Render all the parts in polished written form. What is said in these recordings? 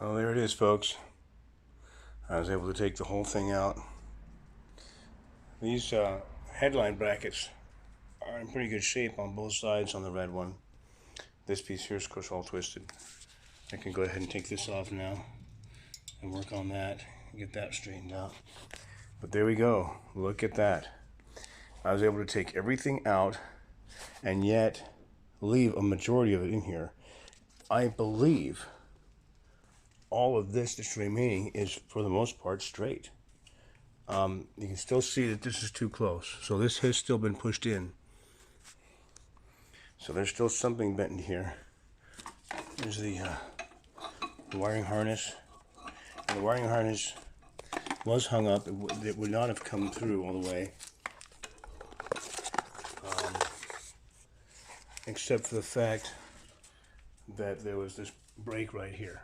Well, there it is, folks. I was able to take the whole thing out. These headline brackets are in pretty good shape on both sides on the red one. This piece here is, of course, all twisted. I can go ahead and take this off now and work on that and get that straightened out. But there we go. Look at that. I was able to take everything out and yet leave a majority of it in here. I believe all of this that's remaining is, for the most part, straight. You can still see that this is too close. So this has still been pushed in. So there's still something bent in here. There's the wiring harness. And the wiring harness was hung up. It would not have come through all the way. Except for the fact that there was this break right here.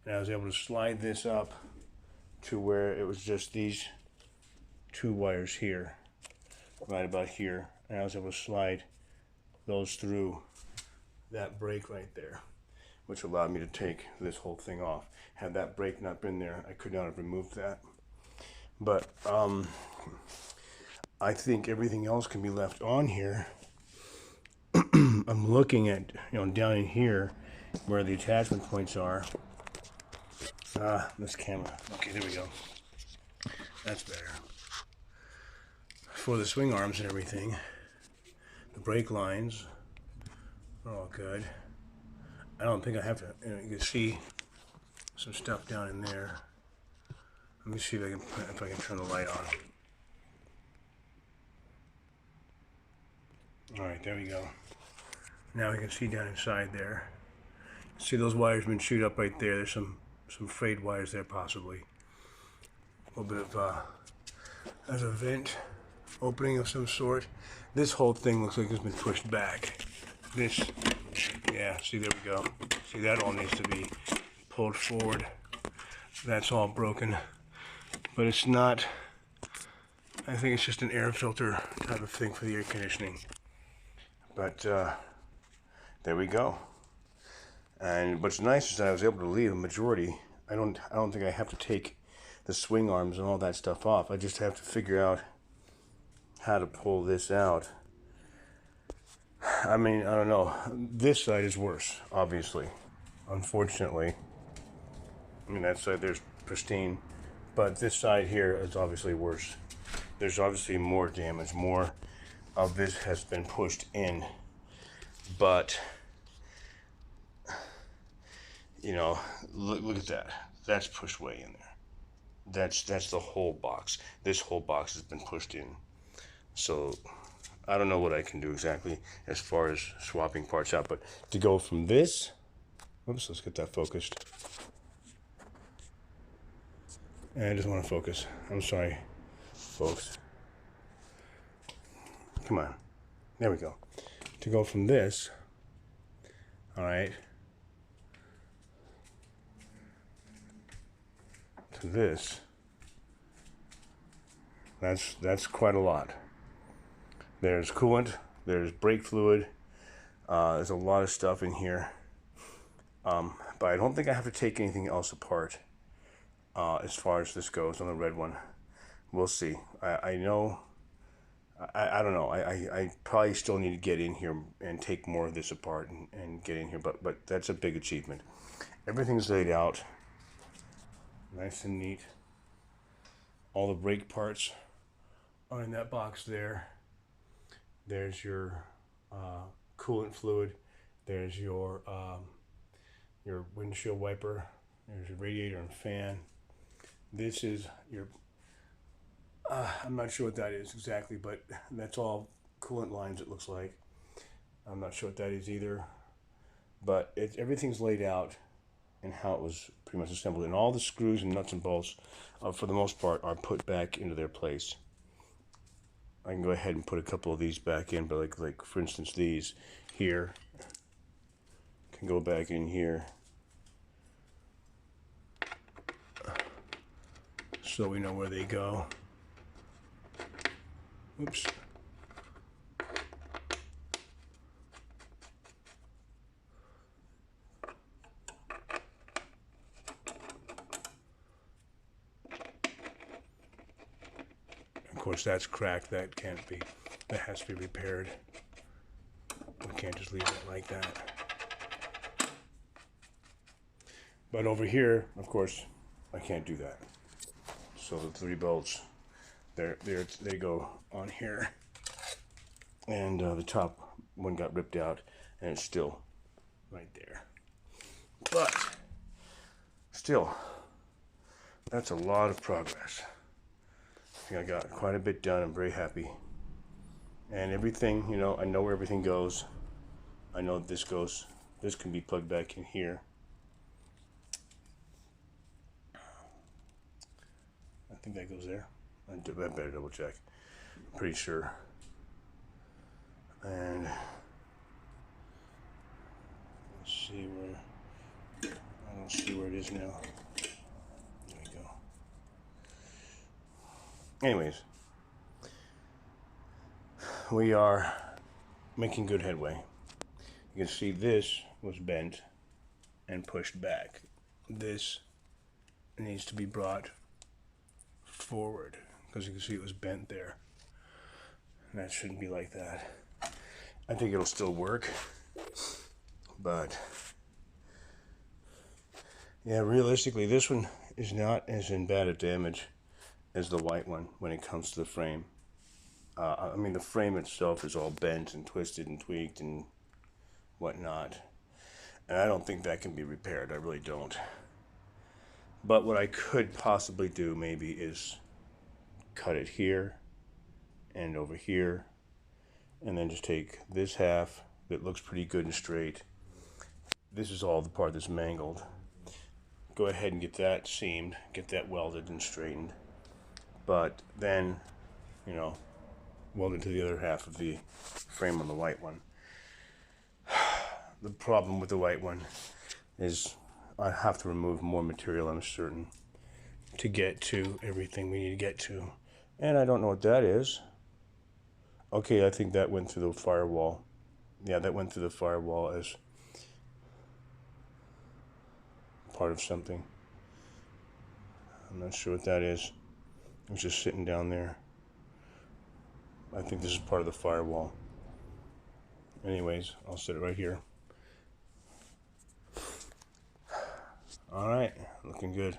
And I was able to slide this up to where it was just these two wires here, right about here. And I was able to slide those through that break right there, which allowed me to take this whole thing off. Had that break not been there, I could not have removed that. But I think everything else can be left on here. I'm looking at, down in here where the attachment points are. This camera. Okay, there we go. That's better. For the swing arms and everything, the brake lines are all good. I don't think I have to, you can see some stuff down in there. Let me see if I can turn the light on. Alright, there we go. Now we can see down inside there. See those wires been chewed up right there. There's some frayed wires there possibly. A little bit of, there's a vent opening of some sort. This whole thing looks like it's been pushed back. This, yeah, see, there we go. See, that all needs to be pulled forward. That's all broken. But it's not, I think it's just an air filter type of thing for the air conditioning. But there we go. And what's nice is that I was able to leave a majority. I don't think I have to take the swing arms and all that stuff off. I just have to figure out how to pull this out. I mean, I don't know. This side is worse, obviously. Unfortunately. I mean, that side there's pristine. But this side here is obviously worse. There's obviously more damage. More of this has been pushed in. But look at that. That's pushed way in there. That's the whole box. This whole box has been pushed in. So I don't know what I can do exactly as far as swapping parts out, but to go from this, oops, let's get that focused. And I just want to focus. I'm sorry, folks. Come on. There we go. To go from this, all right, to this, that's quite a lot. There's coolant, there's brake fluid, there's a lot of stuff in here, but I don't think I have to take anything else apart as far as this goes on the red one. We'll see. I know, I don't know, I probably still need to get in here and take more of this apart and get in here, but that's a big achievement. Everything's laid out nice and neat. All the brake parts are in that box there. There's your coolant fluid. There's your windshield wiper. There's your radiator and fan. This is your, I'm not sure what that is exactly, but that's all coolant lines, it looks like. I'm not sure what that is either. But everything's laid out and how it was pretty much assembled. And all the screws and nuts and bolts, for the most part, are put back into their place. I can go ahead and put a couple of these back in, but like for instance, these here can go back in here. So we know where they go. Oops. course, that's cracked. That can't be. That has to be repaired. We can't just leave it like that. But over here, of course, I can't do that. So the 3 bolts, they go on here, and the top one got ripped out, and it's still right there. But still, that's a lot of progress. I think I got quite a bit done. I'm very happy. And everything, you know, I know where everything goes. I know this goes. This can be plugged back in here. I think that goes there. I better double check. I'm pretty sure. And let's see where. I don't see where it is now. There we go. Anyways, we are making good headway. You can see this was bent and pushed back. This needs to be brought forward because you can see it was bent there. And that shouldn't be like that. I think it'll still work, but yeah, realistically, this one is not as in bad a damage as the white one when it comes to the frame. I mean, the frame itself is all bent and twisted and tweaked and whatnot, and I don't think that can be repaired. I really don't. But what I could possibly do maybe is cut it here and over here, and then just take this half that looks pretty good and straight. This is all the part that's mangled. Go ahead and get that seamed, get that welded and straightened, but then, you know, weld into the other half of the frame on the white one. The problem with the white one is I have to remove more material, I'm certain, to get to everything we need to get to. And I don't know what that is. Okay, I think that went through the firewall. Yeah, that went through the firewall as part of something. I'm not sure what that is. It was just sitting down there. I think this is part of the firewall. Anyways, I'll set it right here. All right, looking good.